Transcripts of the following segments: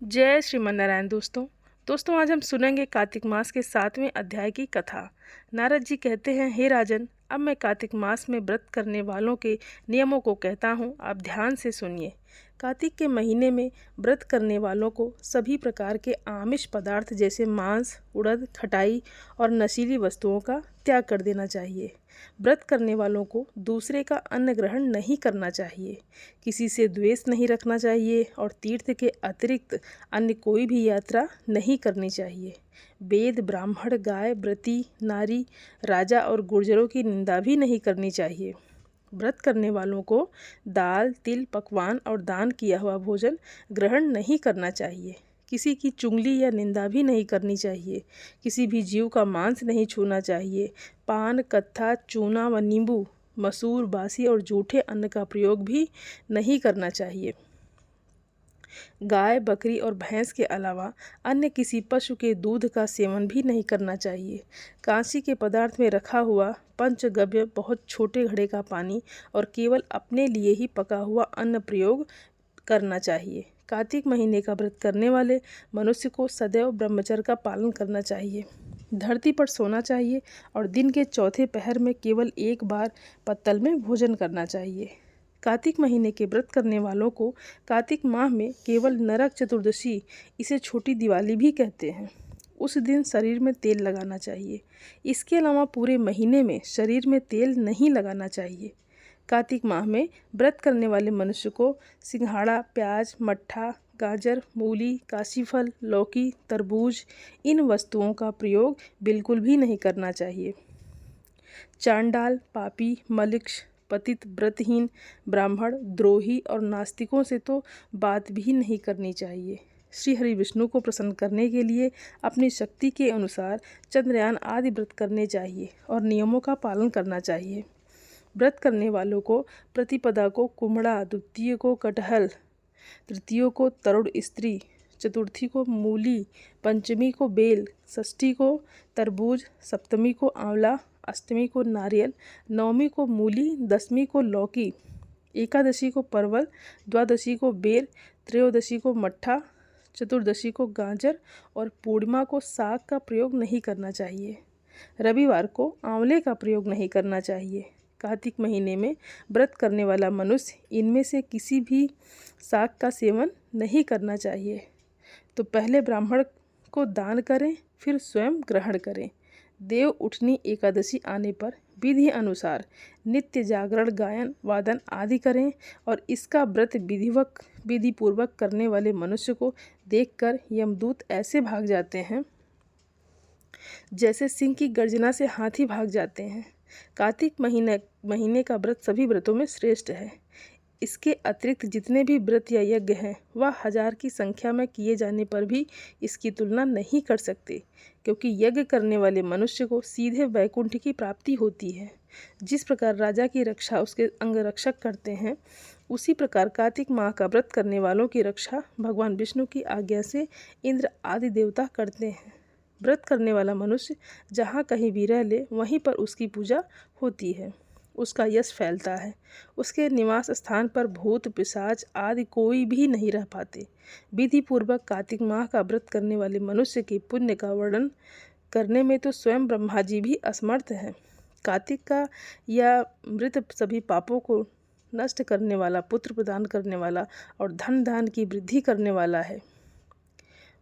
जय श्रीमन नारायण। दोस्तों आज हम सुनेंगे कार्तिक मास के 7वें अध्याय की कथा। नारद जी कहते हैं, हे राजन, अब मैं कार्तिक मास में व्रत करने वालों के नियमों को कहता हूँ, आप ध्यान से सुनिए। कार्तिक के महीने में व्रत करने वालों को सभी प्रकार के आमिष पदार्थ जैसे मांस, उड़द, खटाई और नशीली वस्तुओं का त्याग कर देना चाहिए। व्रत करने वालों को दूसरे का अन्न ग्रहण नहीं करना चाहिए, किसी से द्वेष नहीं रखना चाहिए और तीर्थ के अतिरिक्त अन्य कोई भी यात्रा नहीं करनी चाहिए। वेद, ब्राह्मण, गाय, व्रती, नारी, राजा और गुर्जरों की निंदा भी नहीं करनी चाहिए। व्रत करने वालों को दाल, तिल, पकवान और दान किया हुआ भोजन ग्रहण नहीं करना चाहिए। किसी की चुगली या निंदा भी नहीं करनी चाहिए। किसी भी जीव का मांस नहीं छूना चाहिए। पान, कत्था, चूना व नींबू, मसूर, बासी और जूठे अन्न का प्रयोग भी नहीं करना चाहिए। गाय, बकरी और भैंस के अलावा अन्य किसी पशु के दूध का सेवन भी नहीं करना चाहिए। कांसी के पदार्थ में रखा हुआ पंचगव्य, बहुत छोटे घड़े का पानी और केवल अपने लिए ही पका हुआ अन्न प्रयोग करना चाहिए। कार्तिक महीने का व्रत करने वाले मनुष्य को सदैव ब्रह्मचर्य का पालन करना चाहिए। धरती पर सोना चाहिए और दिन के चौथे पहर में केवल एक बार पत्तल में भोजन करना चाहिए। कार्तिक महीने के व्रत करने वालों को कार्तिक माह में केवल नरक चतुर्दशी, इसे छोटी दिवाली भी कहते हैं, उस दिन शरीर में तेल लगाना चाहिए। इसके अलावा पूरे महीने में शरीर में तेल नहीं लगाना चाहिए। कार्तिक माह में व्रत करने वाले मनुष्य को सिंघाड़ा, प्याज, मट्ठा, गाजर, मूली, काशीफल, लौकी, तरबूज, इन वस्तुओं का प्रयोग बिल्कुल भी नहीं करना चाहिए। चांडाल, पापी, मलिक्ष, पतित, व्रतहीन, ब्राह्मण, द्रोही और नास्तिकों से तो बात भी नहीं करनी चाहिए। श्री हरि विष्णु को प्रसन्न करने के लिए अपनी शक्ति के अनुसार चंद्रयान आदि व्रत करने चाहिए और नियमों का पालन करना चाहिए। व्रत करने वालों को प्रतिपदा को कुम्हड़ा, द्वितीय को कटहल, तृतीय को तरुण स्त्री, चतुर्थी को मूली, पंचमी को बेल, षष्ठी को तरबूज, सप्तमी को आंवला, अष्टमी को नारियल, नवमी को मूली, दसवीं को लौकी, एकादशी को परवल, द्वादशी को बेर, त्रयोदशी को मट्ठा, चतुर्दशी को गाजर और पूर्णिमा को साग का प्रयोग नहीं करना चाहिए। रविवार को आंवले का प्रयोग नहीं करना चाहिए। कार्तिक महीने में व्रत करने वाला मनुष्य इनमें से किसी भी साग का सेवन नहीं करना चाहिए। तो पहले ब्राह्मण को दान करें, फिर स्वयं ग्रहण करें। देव उठनी एकादशी आने पर विधि अनुसार नित्य जागरण, गायन, वादन आदि करें और इसका व्रत विधिपूर्वक करने वाले मनुष्य को देखकर यमदूत ऐसे भाग जाते हैं जैसे सिंह की गर्जना से हाथी भाग जाते हैं। कार्तिक महीने का व्रत सभी व्रतों में श्रेष्ठ है। इसके अतिरिक्त जितने भी व्रत या यज्ञ हैं वह 1000 की संख्या में किए जाने पर भी इसकी तुलना नहीं कर सकते, क्योंकि यज्ञ करने वाले मनुष्य को सीधे वैकुंठ की प्राप्ति होती है। जिस प्रकार राजा की रक्षा उसके अंगरक्षक करते हैं, उसी प्रकार कार्तिक माह का व्रत करने वालों की रक्षा भगवान विष्णु की आज्ञा से इंद्र आदि देवता करते हैं। व्रत करने वाला मनुष्य जहाँ कहीं भी रह ले वहीं पर उसकी पूजा होती है, उसका यश फैलता है। उसके निवास स्थान पर भूत, पिशाच आदि कोई भी नहीं रह पाते। विधि पूर्वक कार्तिक माह का व्रत करने वाले मनुष्य के पुण्य का वर्णन करने में तो स्वयं ब्रह्मा जी भी असमर्थ हैं। कार्तिक का यह मृत सभी पापों को नष्ट करने वाला, पुत्र प्रदान करने वाला और धन धान की वृद्धि करने वाला है।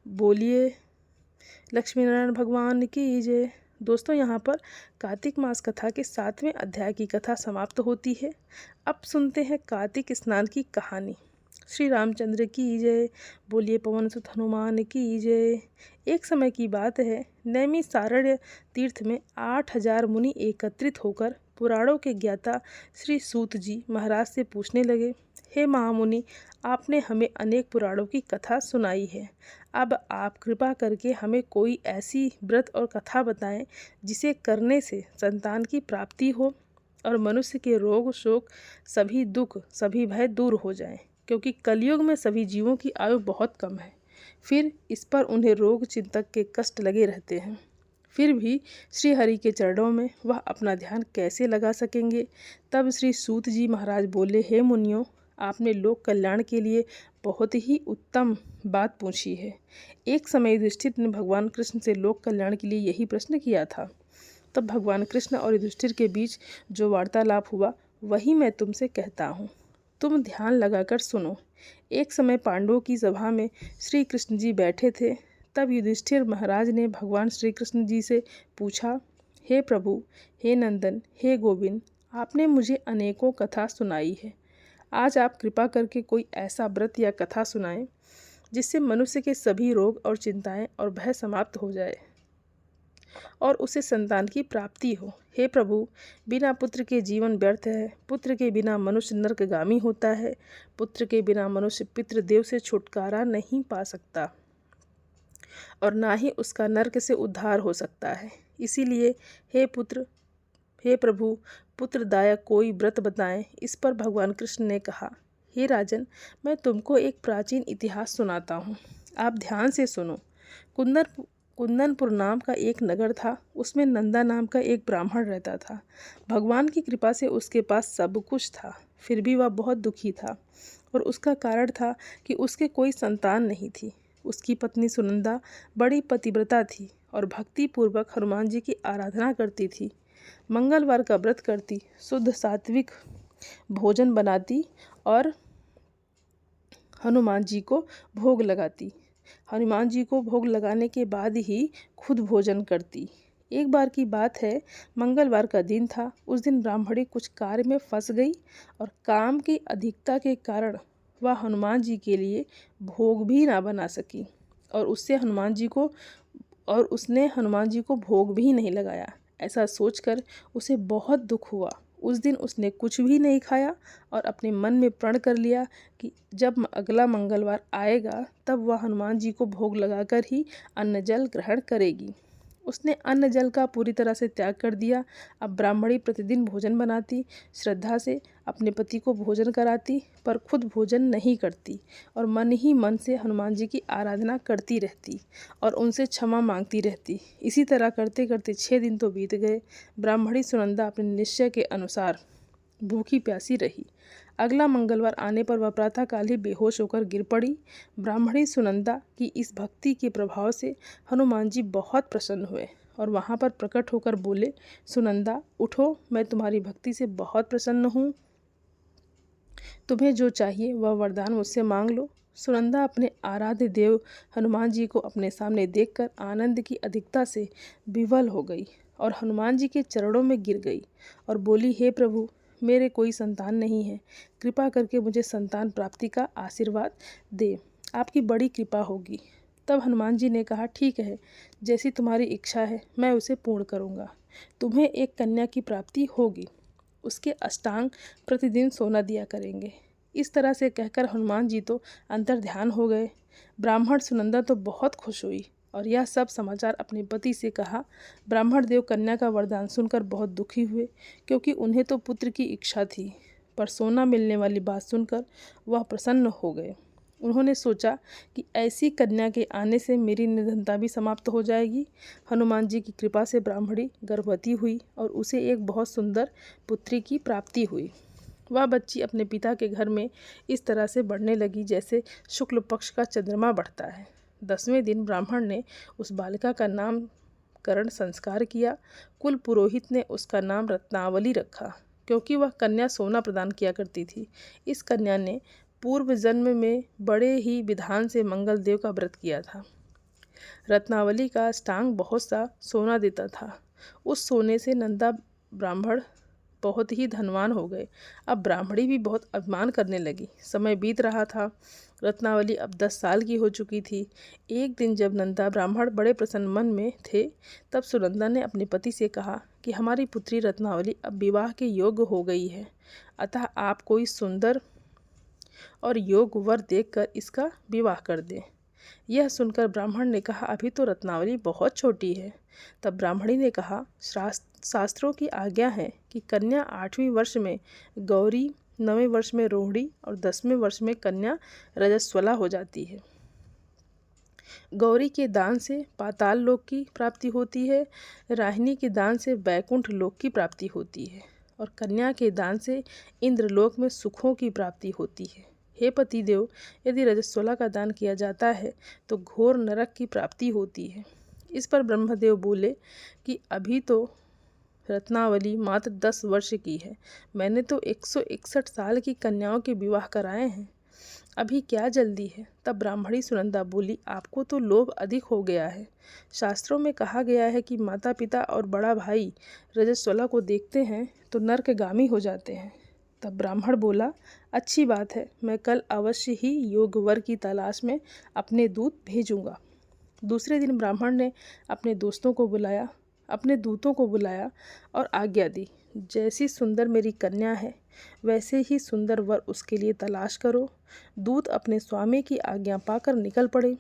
बोलिए लक्ष्मी नारायण भगवान की जय। दोस्तों, यहाँ पर कार्तिक मास कथा के 7वें अध्याय की कथा समाप्त होती है। अब सुनते हैं कार्तिक स्नान की कहानी। श्री रामचंद्र की जय। बोलिए पवन सुत हनुमान की जय। एक समय की बात है, नैमिषारण्य तीर्थ में 8000 मुनि एकत्रित होकर पुराणों के ज्ञाता श्री सूत जी महाराज से पूछने लगे, हे महामुनि, आपने हमें अनेक पुराणों की कथा सुनाई है। अब आप कृपा करके हमें कोई ऐसी व्रत और कथा बताएं जिसे करने से संतान की प्राप्ति हो और मनुष्य के रोग, शोक, सभी दुख, सभी भय दूर हो जाएं, क्योंकि कलयुग में सभी जीवों की आयु बहुत कम है। फिर इस पर उन्हें रोग, चिंतक के कष्ट लगे रहते हैं। फिर भी श्री हरि के चरणों में वह अपना ध्यान कैसे लगा सकेंगे। तब श्री सूत जी महाराज बोले, हे मुनियों, आपने लोक कल्याण के लिए बहुत ही उत्तम बात पूछी है। एक समय युधिष्ठिर ने भगवान कृष्ण से लोक कल्याण के लिए यही प्रश्न किया था। तब भगवान कृष्ण और युधिष्ठिर के बीच जो वार्तालाप हुआ वही मैं तुमसे कहता हूँ। तुम ध्यान लगाकर सुनो। एक समय पांडवों की सभा में श्री कृष्ण जी बैठे थे। तब युधिष्ठिर महाराज ने भगवान श्री कृष्ण जी से पूछा, हे प्रभु, हे नंदन, हे गोविंद, आपने मुझे अनेकों कथा सुनाई है। आज आप कृपा करके कोई ऐसा व्रत या कथा सुनाएं जिससे मनुष्य के सभी रोग और चिंताएं और भय समाप्त हो जाए और उसे संतान की प्राप्ति हो। हे प्रभु, बिना पुत्र के जीवन व्यर्थ है। पुत्र के बिना मनुष्य नरकगामी होता है। पुत्र के बिना मनुष्य पितृदेव से छुटकारा नहीं पा सकता और ना ही उसका नरक से उद्धार हो सकता है। इसीलिए हे प्रभु, पुत्रदायक कोई व्रत बताएं। इस पर भगवान कृष्ण ने कहा, हे राजन, मैं तुमको एक प्राचीन इतिहास सुनाता हूँ। आप ध्यान से सुनो। कुंदनपुर नाम का एक नगर था। उसमें नंदा नाम का एक ब्राह्मण रहता था। भगवान की कृपा से उसके पास सब कुछ था, फिर भी वह बहुत दुखी था और उसका कारण था कि उसके कोई संतान नहीं थी। उसकी पत्नी सुनंदा बड़ी पतिव्रता थी और भक्ति पूर्वक हनुमान जी की आराधना करती थी। मंगलवार का व्रत करती, शुद्ध सात्विक भोजन बनाती और हनुमान जी को भोग लगाती। हनुमान जी को भोग लगाने के बाद ही खुद भोजन करती। एक बार की बात है, मंगलवार का दिन था। उस दिन ब्राह्मणी कुछ कार्य में फंस गई और काम की अधिकता के कारण वह हनुमान जी के लिए भोग भी ना बना सकी और उसने हनुमान जी को भोग भी नहीं लगाया। ऐसा सोचकर उसे बहुत दुख हुआ। उस दिन उसने कुछ भी नहीं खाया और अपने मन में प्रण कर लिया कि जब अगला मंगलवार आएगा तब वह हनुमान जी को भोग लगाकर ही अन्न जल ग्रहण करेगी। उसने अन्न जल का पूरी तरह से त्याग कर दिया। अब ब्राह्मणी प्रतिदिन भोजन बनाती, श्रद्धा से अपने पति को भोजन कराती, पर खुद भोजन नहीं करती और मन ही मन से हनुमान जी की आराधना करती रहती और उनसे क्षमा मांगती रहती। इसी तरह करते करते 6 दिन तो बीत गए। ब्राह्मणी सुनंदा अपने निश्चय के अनुसार भूखी प्यासी रही। अगला मंगलवार आने पर वह प्रातःकाल ही बेहोश होकर गिर पड़ी। ब्राह्मणी सुनंदा की इस भक्ति के प्रभाव से हनुमान जी बहुत प्रसन्न हुए और वहाँ पर प्रकट होकर बोले, सुनंदा उठो, मैं तुम्हारी भक्ति से बहुत प्रसन्न हूँ। तुम्हें जो चाहिए वह वरदान मुझसे मांग लो। सुनंदा अपने आराध्य देव हनुमान जी को अपने सामने देखकर आनंद की अधिकता से विवल हो गई और हनुमान जी के चरणों में गिर गई और बोली, हे प्रभु, मेरे कोई संतान नहीं है। कृपा करके मुझे संतान प्राप्ति का आशीर्वाद दे, आपकी बड़ी कृपा होगी। तब हनुमान जी ने कहा, ठीक है, जैसी तुम्हारी इच्छा है मैं उसे पूर्ण करूँगा। तुम्हें एक कन्या की प्राप्ति होगी। उसके अष्टांग प्रतिदिन सोना दिया करेंगे। इस तरह से कहकर हनुमान जी तो अंतर्ध्यान हो गए। ब्राह्मण सुनंदा तो बहुत खुश हुई और यह सब समाचार अपने पति से कहा। ब्राह्मण देव कन्या का वरदान सुनकर बहुत दुखी हुए, क्योंकि उन्हें तो पुत्र की इच्छा थी, पर सोना मिलने वाली बात सुनकर वह प्रसन्न हो गए। उन्होंने सोचा कि ऐसी कन्या के आने से मेरी निर्धनता भी समाप्त हो जाएगी। हनुमान जी की कृपा से ब्राह्मणी गर्भवती हुई और उसे एक बहुत सुंदर पुत्री की प्राप्ति हुई। वह बच्ची अपने पिता के घर में इस तरह से बढ़ने लगी जैसे शुक्ल पक्ष का चंद्रमा बढ़ता है। 10वें दिन ब्राह्मण ने उस बालिका का नामकरण संस्कार किया। कुल पुरोहित ने उसका नाम रत्नावली रखा, क्योंकि वह कन्या सोना प्रदान किया करती थी। इस कन्या ने पूर्व जन्म में बड़े ही विधान से मंगल देव का व्रत किया था। रत्नावली का अष्टांग बहुत सा सोना देता था। उस सोने से नंदा ब्राह्मण बहुत ही धनवान हो गए। अब ब्राह्मणी भी बहुत अभिमान करने लगी। समय बीत रहा था। रत्नावली अब 10 साल की हो चुकी थी। एक दिन जब नंदा ब्राह्मण बड़े प्रसन्न मन में थे, तब सुनंदा ने अपने पति से कहा कि हमारी पुत्री रत्नावली अब विवाह के योग्य हो गई है, अतः आप कोई सुंदर और योग्य वर देखकर इसका विवाह कर दें। यह सुनकर ब्राह्मण ने कहा, अभी तो रत्नावली बहुत छोटी है। तब ब्राह्मणी ने कहा, शास्त्रों की आज्ञा है कि कन्या 8वें वर्ष में गौरी, 9वें वर्ष में रोहिणी और 10वें वर्ष में कन्या रजस्वला हो जाती है। गौरी के दान से पाताल लोक की प्राप्ति होती है, राहिनी के दान से वैकुंठ लोक की प्राप्ति होती है और कन्या के दान से इंद्रलोक में सुखों की प्राप्ति होती है। हे पतिदेव, यदि रजस्वला का दान किया जाता है तो घोर नरक की प्राप्ति होती है। इस पर ब्रह्मदेव बोले कि अभी तो रत्नावली मात्र 10 वर्ष की है, मैंने तो 161 साल की कन्याओं के विवाह कराए हैं, अभी क्या जल्दी है। तब ब्राह्मणी सुनंदा बोली, आपको तो लोभ अधिक हो गया है। शास्त्रों में कहा गया है कि माता पिता और बड़ा भाई रजस्वला को देखते हैं तो नरकगामी हो जाते हैं। तब ब्राह्मण बोला, अच्छी बात है, मैं कल अवश्य ही योग्य वर की तलाश में अपने दूत भेजूंगा। दूसरे दिन ब्राह्मण ने अपने दूतों को बुलाया और आज्ञा दी, जैसी सुंदर मेरी कन्या है वैसे ही सुंदर वर उसके लिए तलाश करो। दूत अपने स्वामी की आज्ञा पाकर निकल पड़े।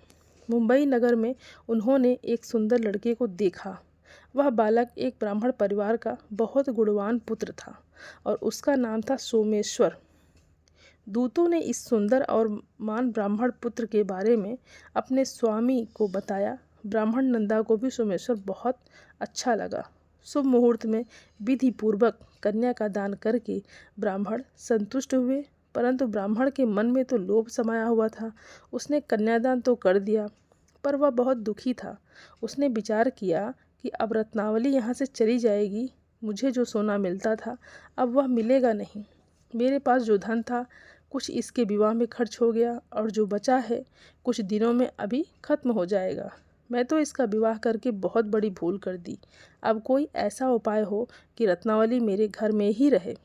मुंबई नगर में उन्होंने एक सुंदर लड़के को देखा। वह बालक एक ब्राह्मण परिवार का बहुत गुणवान पुत्र था और उसका नाम था सोमेश्वर। दूतों ने इस सुंदर और मान ब्राह्मण पुत्र के बारे में अपने स्वामी को बताया। ब्राह्मण नंदा को भी सोमेश्वर बहुत अच्छा लगा। शुभ मुहूर्त में विधि पूर्वक कन्या का दान करके ब्राह्मण संतुष्ट हुए, परंतु ब्राह्मण के मन में तो लोभ समाया हुआ था। उसने कन्यादान तो कर दिया, पर वह बहुत दुखी था। उसने विचार किया कि अब रत्नावली यहाँ से चली जाएगी, मुझे जो सोना मिलता था अब वह मिलेगा नहीं। मेरे पास जो धन था कुछ इसके विवाह में खर्च हो गया और जो बचा है कुछ दिनों में अभी खत्म हो जाएगा। मैं तो इसका विवाह करके बहुत बड़ी भूल कर दी। अब कोई ऐसा उपाय हो कि रत्नावली मेरे घर में ही रहे,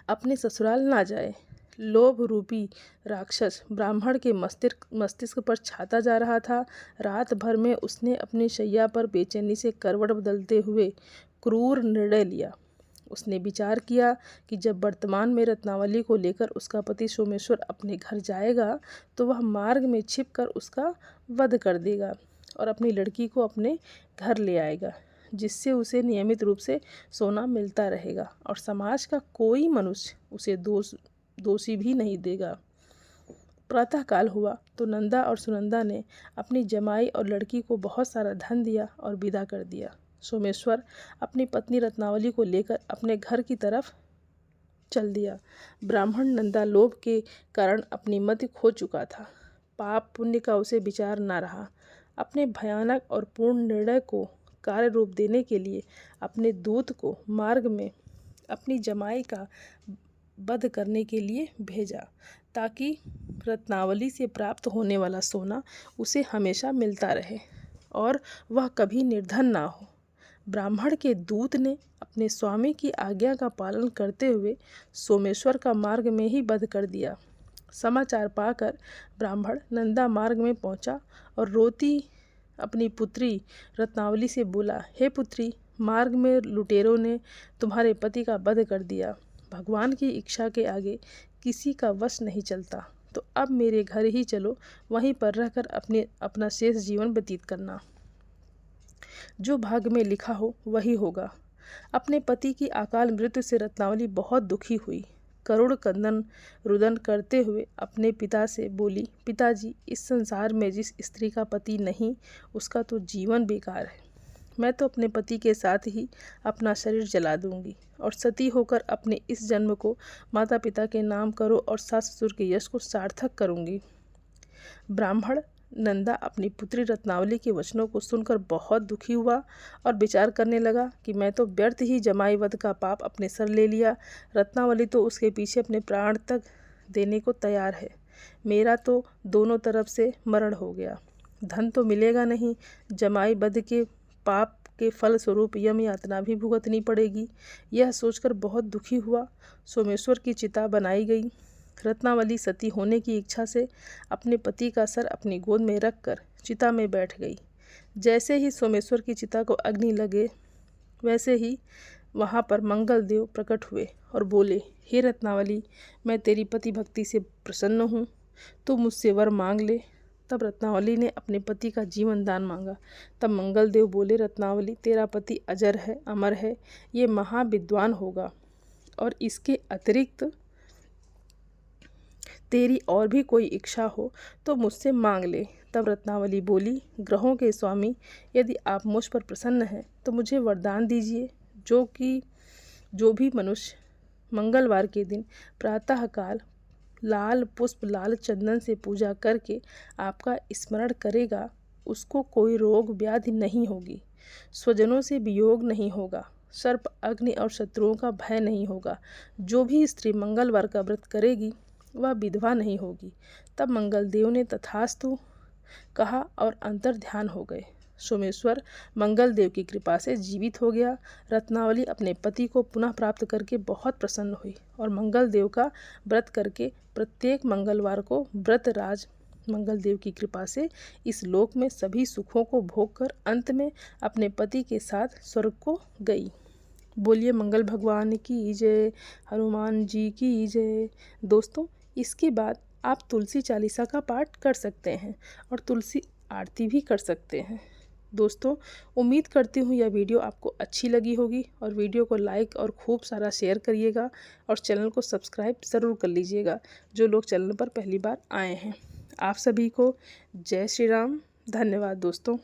अपने ससुराल ना जाए। लोभ रूपी राक्षस ब्राह्मण के मस्तिष्क पर छाता जा रहा था। रात भर में उसने अपनी शैया पर बेचैनी से करवट बदलते हुए क्रूर निर्णय लिया। उसने विचार किया कि जब वर्तमान में रत्नावली को लेकर उसका पति सोमेश्वर अपने घर जाएगा तो वह मार्ग में छिपकर उसका वध कर देगा और अपनी लड़की को अपने घर ले आएगा, जिससे उसे नियमित रूप से सोना मिलता रहेगा और समाज का कोई मनुष्य उसे दोषी भी नहीं देगा। प्रातःकाल हुआ तो नंदा और सुनंदा ने अपनी जमाई और लड़की को बहुत सारा धन दिया और विदा कर दिया। सोमेश्वर अपनी पत्नी रत्नावली को लेकर अपने घर की तरफ चल दिया। ब्राह्मण नंदा लोभ के कारण अपनी मति खो चुका था। पाप पुण्य का उसे विचार न रहा। अपने भयानक और पूर्ण निर्णय को कार्य रूप देने के लिए अपने दूत को मार्ग में अपनी जमाई का वध करने के लिए भेजा, ताकि रत्नावली से प्राप्त होने वाला सोना उसे हमेशा मिलता रहे और वह कभी निर्धन ना हो। ब्राह्मण के दूत ने अपने स्वामी की आज्ञा का पालन करते हुए सोमेश्वर का मार्ग में ही वध कर दिया। समाचार पाकर ब्राह्मण नंदा मार्ग में पहुंचा और रोती अपनी पुत्री रत्नावली से बोला, हे पुत्री, मार्ग में लुटेरों ने तुम्हारे पति का वध कर दिया। भगवान की इच्छा के आगे किसी का वश नहीं चलता, तो अब मेरे घर ही चलो, वहीं पर रहकर अपना शेष जीवन व्यतीत करना। जो भाग्य में लिखा हो वही होगा। अपने पति की अकाल मृत्यु से रत्नावली बहुत दुखी हुई। करुण क्रंदन रुदन करते हुए अपने पिता से बोली, पिताजी, इस संसार में जिस स्त्री का पति नहीं उसका तो जीवन बेकार है। मैं तो अपने पति के साथ ही अपना शरीर जला दूंगी और सती होकर अपने इस जन्म को माता पिता के नाम करो और सास ससुर के यश को सार्थक करूंगी। ब्राह्मण नंदा अपनी पुत्री रत्नावली के वचनों को सुनकर बहुत दुखी हुआ और विचार करने लगा कि मैं तो व्यर्थ ही जमाई वध का पाप अपने सर ले लिया। रत्नावली तो उसके पीछे अपने प्राण तक देने को तैयार है। मेरा तो दोनों तरफ से मरण हो गया। धन तो मिलेगा नहीं, जमाई वध के पाप के फल स्वरूप यम यातना भी भुगतनी पड़ेगी। यह सोचकर बहुत दुखी हुआ। सोमेश्वर की चिता बनाई गई। रत्नावली सती होने की इच्छा से अपने पति का सर अपनी गोद में रखकर चिता में बैठ गई। जैसे ही सोमेश्वर की चिता को अग्नि लगे वैसे ही वहाँ पर मंगल देव प्रकट हुए और बोले, हे रत्नावली, मैं तेरी पति भक्ति से प्रसन्न हूँ, तो मुझसे वर मांग ले। तब रत्नावली ने अपने पति का जीवन दान मांगा। तब मंगल देव बोले, रत्नावली, तेरा पति अजर है, अमर है, ये महाविद्वान होगा और इसके अतिरिक्त तेरी और भी कोई इच्छा हो तो मुझसे मांग ले। तब रत्नावली बोली, ग्रहों के स्वामी, यदि आप मुझ पर प्रसन्न हैं तो मुझे वरदान दीजिए, जो कि जो भी मनुष्य मंगलवार के दिन प्रातःकाल लाल पुष्प लाल चंदन से पूजा करके आपका स्मरण करेगा, उसको कोई रोग व्याधि नहीं होगी, स्वजनों से वियोग नहीं होगा, सर्प अग्नि और शत्रुओं का भय नहीं होगा। जो भी स्त्री मंगलवार का व्रत करेगी वह विधवा नहीं होगी। तब मंगलदेव ने तथास्तु कहा और अंतर ध्यान हो गए। सोमेश्वर मंगलदेव की कृपा से जीवित हो गया। रत्नावली अपने पति को पुनः प्राप्त करके बहुत प्रसन्न हुई और मंगलदेव का व्रत करके प्रत्येक मंगलवार को व्रतराज मंगलदेव की कृपा से इस लोक में सभी सुखों को भोग कर अंत में अपने पति के साथ स्वर्ग को गई। बोलिए मंगल भगवान की जय, हनुमान जी की जय। दोस्तों, इसके बाद आप तुलसी चालीसा का पाठ कर सकते हैं और तुलसी आरती भी कर सकते हैं। दोस्तों, उम्मीद करती हूँ यह वीडियो आपको अच्छी लगी होगी और वीडियो को लाइक और खूब सारा शेयर करिएगा और चैनल को सब्सक्राइब ज़रूर कर लीजिएगा जो लोग चैनल पर पहली बार आए हैं। आप सभी को जय श्री राम। धन्यवाद दोस्तों।